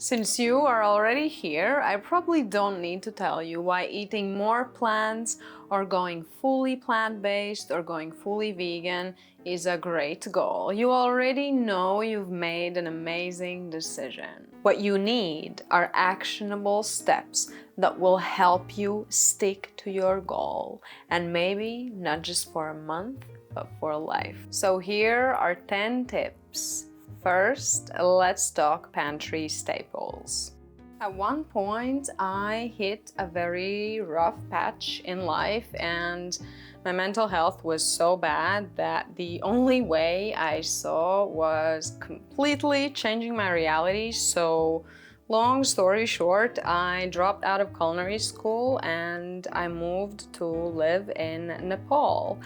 Since you are already here, I probably don't need to tell you why eating more plants or going fully plant-based or going fully vegan is a great goal. You already know you've made an amazing decision. What you need are actionable steps that will help you stick to your goal, and maybe not just for a month, but for life. So here are 10 tips. First, let's talk pantry staples. At one point, I hit a very rough patch in life, and my mental health was so bad that the only way I saw was completely changing my reality. So, long story short, I dropped out of culinary school and I moved to live in Nepal.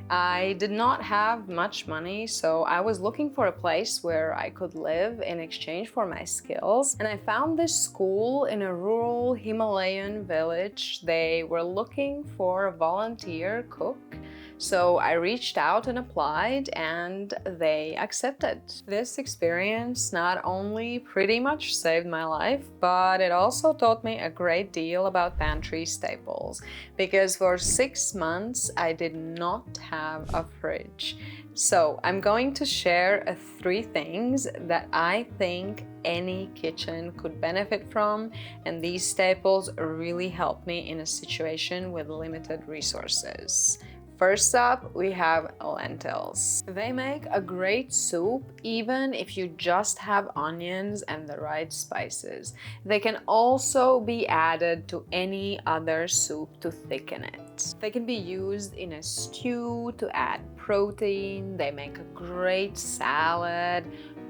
I did not have much money, so I was looking for a place where I could live in exchange for my skills. And I found this school in a rural Himalayan village. They were looking for a volunteer cook. So I reached out and applied, and they accepted. This experience not only pretty much saved my life, but it also taught me a great deal about pantry staples, because for 6 months I did not have a fridge. So I'm going to share 3 things that I think any kitchen could benefit from, and these staples really helped me in a situation with limited resources. First up, we have lentils. They make a great soup even if you just have onions and the right spices. They can also be added to any other soup to thicken it. They can be used in a stew to add protein. They make a great salad,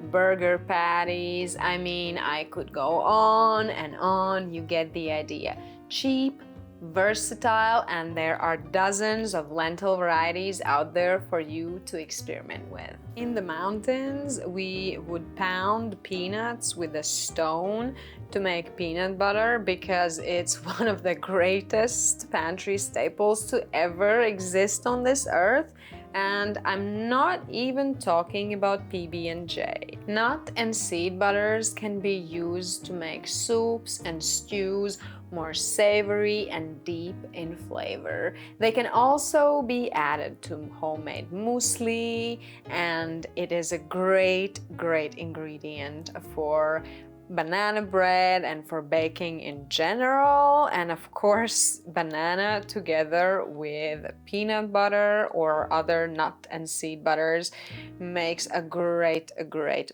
burger patties. I mean, I could go on and on. You get the idea. Cheap, versatile, and there are dozens of lentil varieties out there for you to experiment with. In the mountains, we would pound peanuts with a stone to make peanut butter because it's one of the greatest pantry staples to ever exist on this earth. And I'm not even talking about PB&J. Nut and seed butters can be used to make soups and stews more savory and deep in flavor. They can also be added to homemade muesli, and it is a great ingredient for banana bread and for baking in general. And of course, banana together with peanut butter or other nut and seed butters makes a great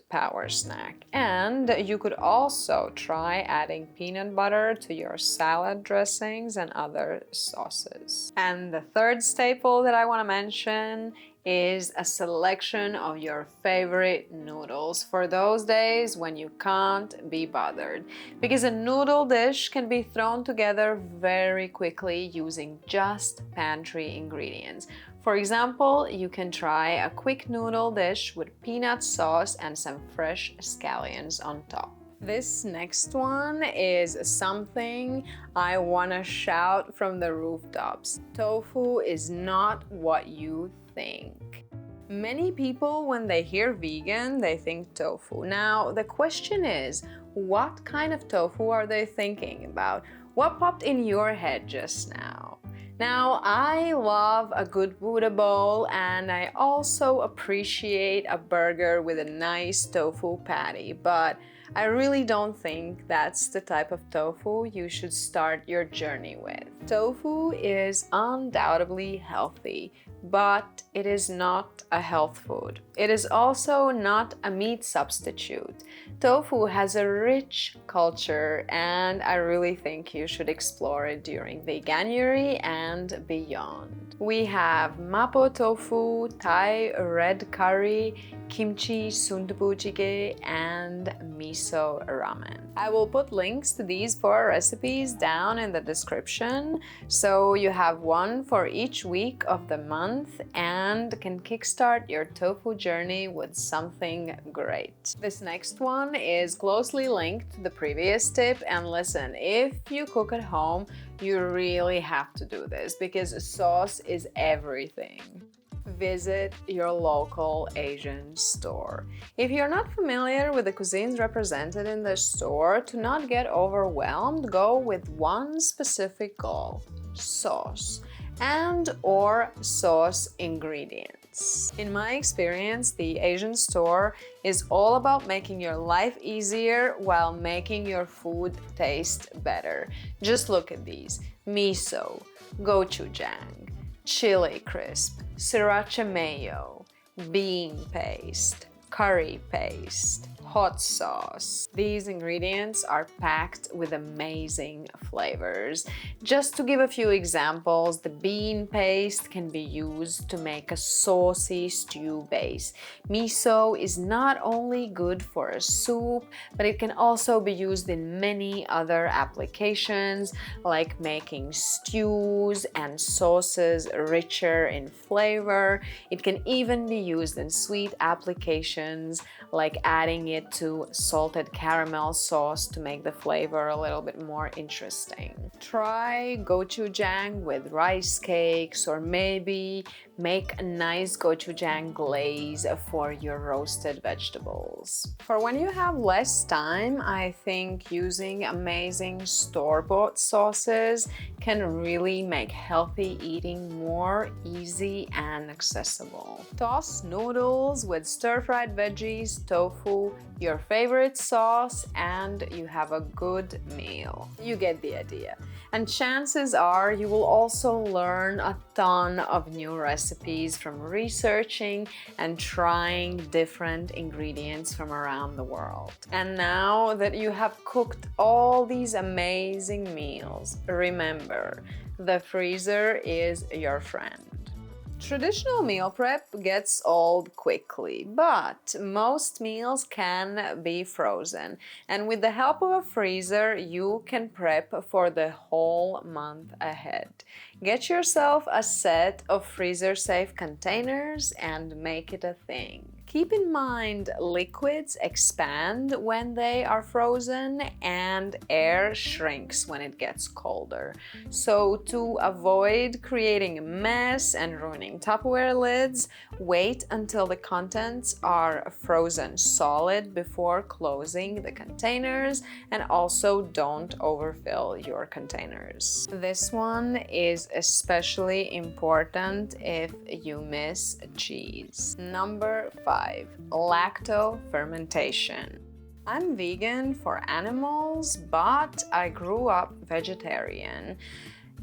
power snack. And you could also try adding peanut butter to your salad dressings and other sauces. And the third staple that I want to mention is a selection of your favorite noodles for those days when you can't be bothered, because a noodle dish can be thrown together very quickly using just pantry ingredients. For example, you can try a quick noodle dish with peanut sauce and some fresh scallions on top. This next one is something I want to shout from the rooftops. Tofu is not what you think. Many people, when they hear vegan, they think tofu. Now, the question is, what kind of tofu are they thinking about? What popped in your head just now? Now, I love a good Buddha bowl, and I also appreciate a burger with a nice tofu patty, but I really don't think that's the type of tofu you should start your journey with. Tofu is undoubtedly healthy, but it is not a health food. It is also not a meat substitute. Tofu has a rich culture, and I really think you should explore it during Veganuary and beyond. We have mapo tofu, Thai red curry, kimchi sundubu jjigae, and miso ramen. I will put links to these 4 recipes down in the description, so you have one for each week of the month and can kickstart your tofu journey with something great. This next one is closely linked to the previous tip, and listen, if you cook at home, you really have to do this because sauce is everything. Visit your local Asian store. If you're not familiar with the cuisines represented in the store, to not get overwhelmed, go with one specific goal: sauce and or sauce ingredients. In my experience, the Asian store is all about making your life easier while making your food taste better. Just look at these: miso, gochujang, chili crisp, sriracha mayo, bean paste, curry paste, hot sauce. These ingredients are packed with amazing flavors. Just to give a few examples, the bean paste can be used to make a saucy stew base. Miso is not only good for a soup, but it can also be used in many other applications, like making stews and sauces richer in flavor. It can even be used in sweet applications, like adding it to salted caramel sauce to make the flavor a little bit more interesting. Try gochujang with rice cakes, or maybe make a nice gochujang glaze for your roasted vegetables. For when you have less time, I think using amazing store-bought sauces can really make healthy eating more easy and accessible. Toss noodles with stir-fried veggies, tofu, your favorite sauce, and you have a good meal. You get the idea. And chances are you will also learn a ton of new recipes from researching and trying different ingredients from around the world. And now that you have cooked all these amazing meals, remember, the freezer is your friend. Traditional meal prep gets old quickly, but most meals can be frozen. And with the help of a freezer, you can prep for the whole month ahead. Get yourself a set of freezer-safe containers and make it a thing. Keep in mind, liquids expand when they are frozen and air shrinks when it gets colder. So to avoid creating a mess and ruining Tupperware lids, wait until the contents are frozen solid before closing the containers, and also don't overfill your containers. This one is especially important if you miss cheese. Number 5. LACTO fermentation. I'm vegan for animals, but I grew up vegetarian.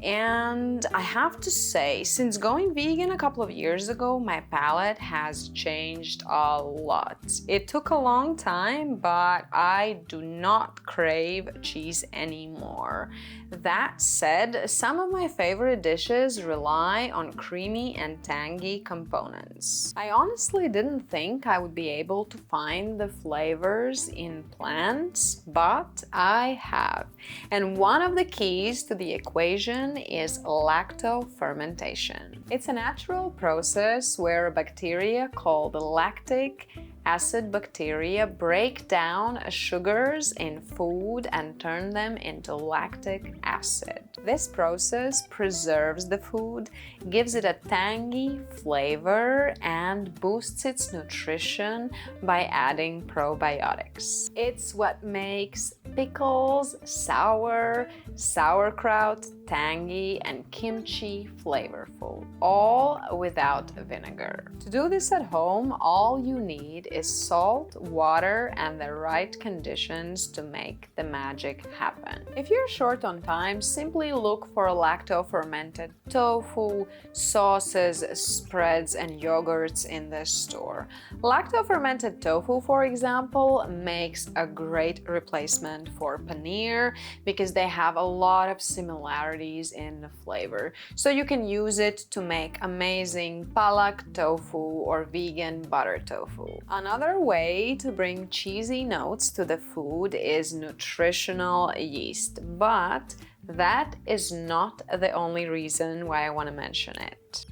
And I have to say, since going vegan a couple of years ago, my palate has changed a lot. It took a long time, but I do not crave cheese anymore. That said, some of my favorite dishes rely on creamy and tangy components. I honestly didn't think I would be able to find the flavors in plants, but I have. And one of the keys to the equation is lacto fermentation. It's a natural process where bacteria called lactic acid bacteria break down sugars in food and turn them into lactic acid. This process preserves the food, gives it a tangy flavor, and boosts its nutrition by adding probiotics. It's what makes pickles sour, sauerkraut tangy, and kimchi flavorful, all without vinegar. To do this at home, all you need is salt, water, and the right conditions to make the magic happen. If you're short on time, simply look for lacto-fermented tofu, sauces, spreads, and yogurts in the store. Lacto-fermented tofu, for example, makes a great replacement for paneer because they have a lot of similarities in the flavor. So you can use it to make amazing palak tofu or vegan butter tofu. Another way to bring cheesy notes to the food is nutritional yeast, but that is not the only reason why I want to mention it.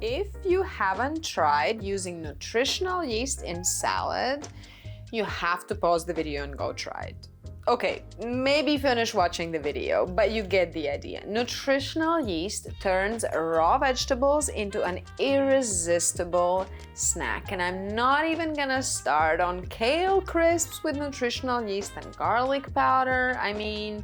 If you haven't tried using nutritional yeast in salad, you have to pause the video and go try it. Okay, maybe finish watching the video, but you get the idea. Nutritional yeast turns raw vegetables into an irresistible snack. And I'm not even gonna start on kale crisps with nutritional yeast and garlic powder. I mean,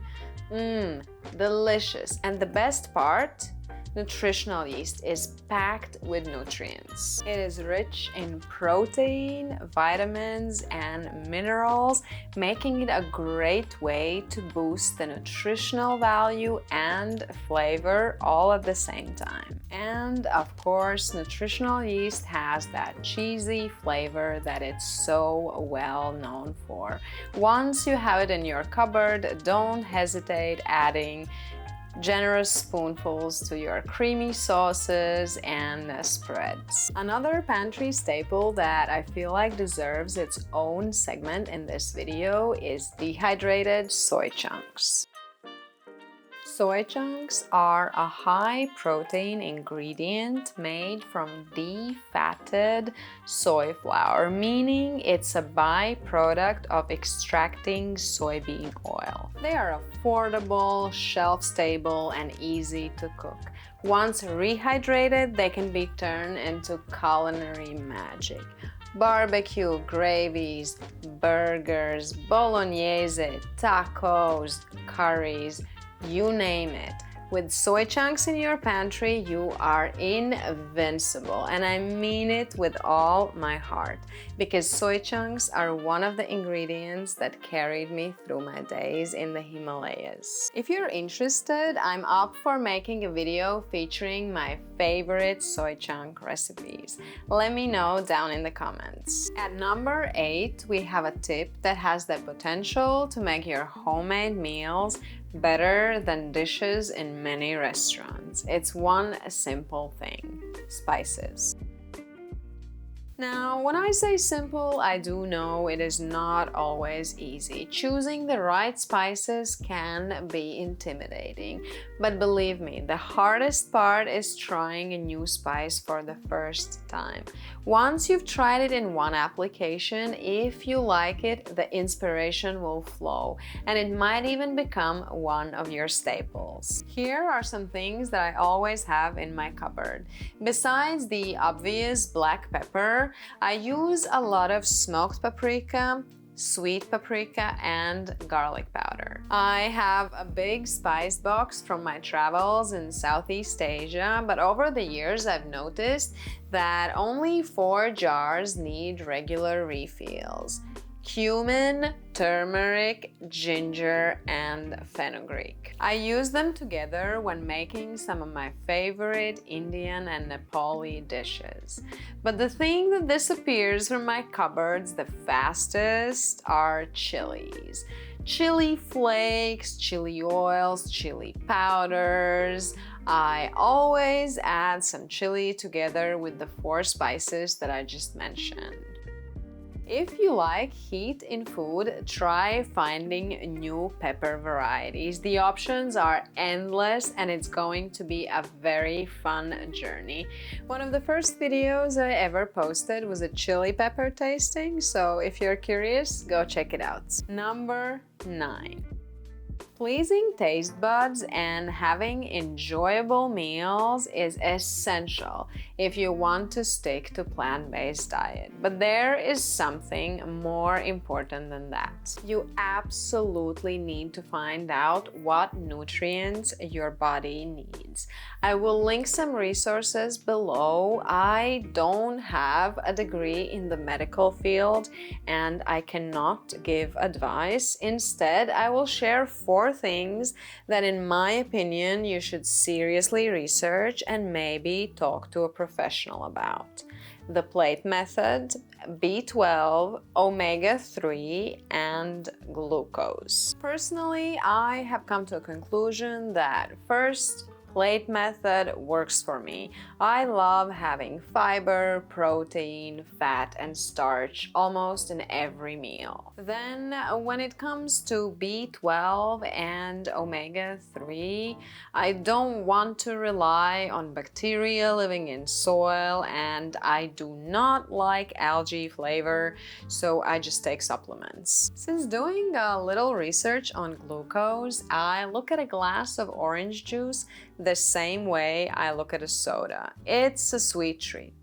delicious. And the best part, nutritional yeast is packed with nutrients. It is rich in protein, vitamins, and minerals, making it a great way to boost the nutritional value and flavor all at the same time. And of course, nutritional yeast has that cheesy flavor that it's so well known for. Once you have it in your cupboard, don't hesitate adding generous spoonfuls to your creamy sauces and spreads. Another pantry staple that I feel like deserves its own segment in this video is dehydrated soy chunks. Soy chunks are a high-protein ingredient made from defatted soy flour, meaning it's a byproduct of extracting soybean oil. They are affordable, shelf-stable, and easy to cook. Once rehydrated, they can be turned into culinary magic. Barbecue, gravies, burgers, bolognese, tacos, curries, you name it. With soy chunks in your pantry, you are invincible. And I mean it with all my heart, because soy chunks are one of the ingredients that carried me through my days in the Himalayas. If you're interested, I'm up for making a video featuring my favorite soy chunk recipes. Let me know down in the comments. At number 8, we have a tip that has the potential to make your homemade meals better than dishes in many restaurants. It's one simple thing: spices. Now, when I say simple, I do know it is not always easy. Choosing the right spices can be intimidating, but believe me, the hardest part is trying a new spice for the first time. Once you've tried it in one application, if you like it, the inspiration will flow, and it might even become one of your staples. Here are some things that I always have in my cupboard. Besides the obvious black pepper, I use a lot of smoked paprika, sweet paprika, and garlic powder. I have a big spice box from my travels in Southeast Asia, but over the years I've noticed that only 4 jars need regular refills: cumin, turmeric, ginger, and fenugreek. I use them together when making some of my favorite Indian and Nepali dishes. But the thing that disappears from my cupboards the fastest are chilies. Chili flakes, chili oils, chili powders. I always add some chili together with the 4 spices that I just mentioned. If you like heat in food, try finding new pepper varieties. The options are endless and it's going to be a very fun journey. One of the first videos I ever posted was a chili pepper tasting, so if you're curious, go check it out. Number 9. Pleasing taste buds and having enjoyable meals is essential if you want to stick to plant-based diet. But there is something more important than that. You absolutely need to find out what nutrients your body needs. I will link some resources below. I don't have a degree in the medical field and I cannot give advice. Instead, I will share 4 things that in my opinion you should seriously research and maybe talk to a professional about. The plate method, B12, omega-3, and glucose. Personally, I have come to a conclusion that first, plate method works for me. I love having fiber, protein, fat, and starch almost in every meal. Then when it comes to B12 and omega-3, I don't want to rely on bacteria living in soil, and I do not like algae flavor, so I just take supplements. Since doing a little research on glucose, I look at a glass of orange juice the same way I look at a soda. It's a sweet treat.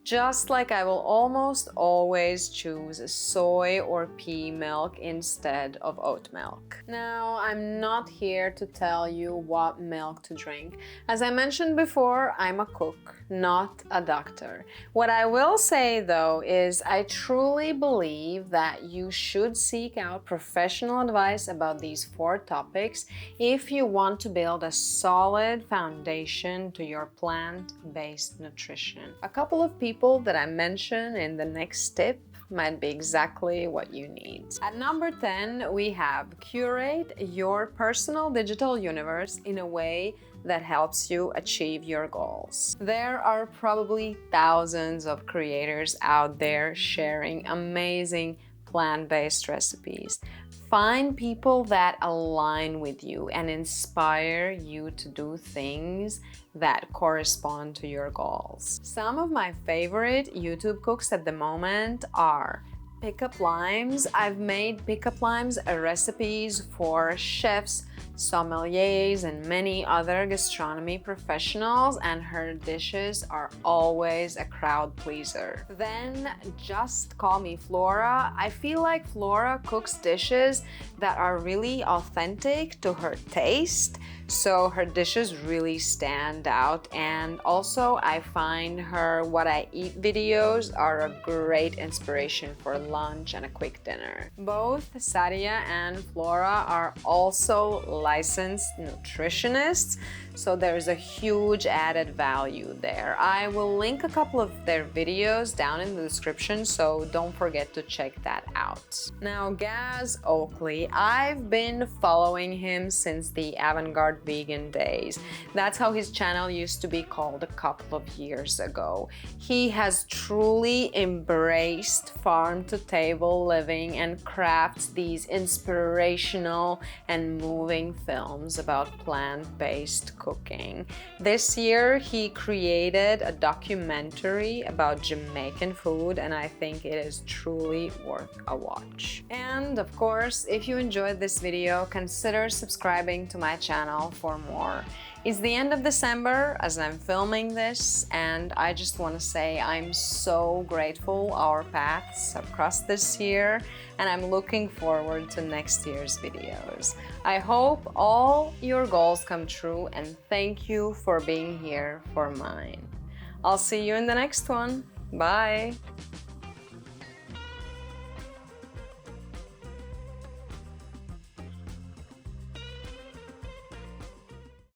Just like I will almost always choose soy or pea milk instead of oat milk. Now, I'm not here to tell you what milk to drink. As I mentioned before, I'm a cook, not a doctor. What I will say though is I truly believe that you should seek out professional advice about these 4 topics if you want to build a solid foundation to your plant-based nutrition. A couple of people that I mention in the next tip might be exactly what you need. At number 10, we have curate your personal digital universe in a way that helps you achieve your goals. There are probably thousands of creators out there sharing amazing plant-based recipes. Find people that align with you and inspire you to do things that correspond to your goals. Some of my favorite YouTube cooks at the moment are Pickup Limes. I've made Pickup Limes recipes for chefs, sommeliers, and many other gastronomy professionals, and her dishes are always a crowd pleaser. Then Just Call Me Flora. I feel like Flora cooks dishes that are really authentic to her taste, so her dishes really stand out. And also I find her What I Eat videos are a great inspiration for lunch and a quick dinner. Both Sadia and Flora are also licensed nutritionists, so there's a huge added value there. I will link a couple of their videos down in the description, so don't forget to check that out. Now, Gaz Oakley, I've been following him since the avant-garde vegan days. That's how his channel used to be called a couple of years ago. He has truly embraced farm-to-table living and crafts these inspirational and moving films about plant-based cooking. This year, he created a documentary about Jamaican food, and I think it is truly worth a watch. And of course, if you enjoyed this video, consider subscribing to my channel for more. It's the end of December as I'm filming this, and I just want to say I'm so grateful our paths have crossed this year, and I'm looking forward to next year's videos. I hope all your goals come true, and thank you for being here for mine. I'll see you in the next one. Bye!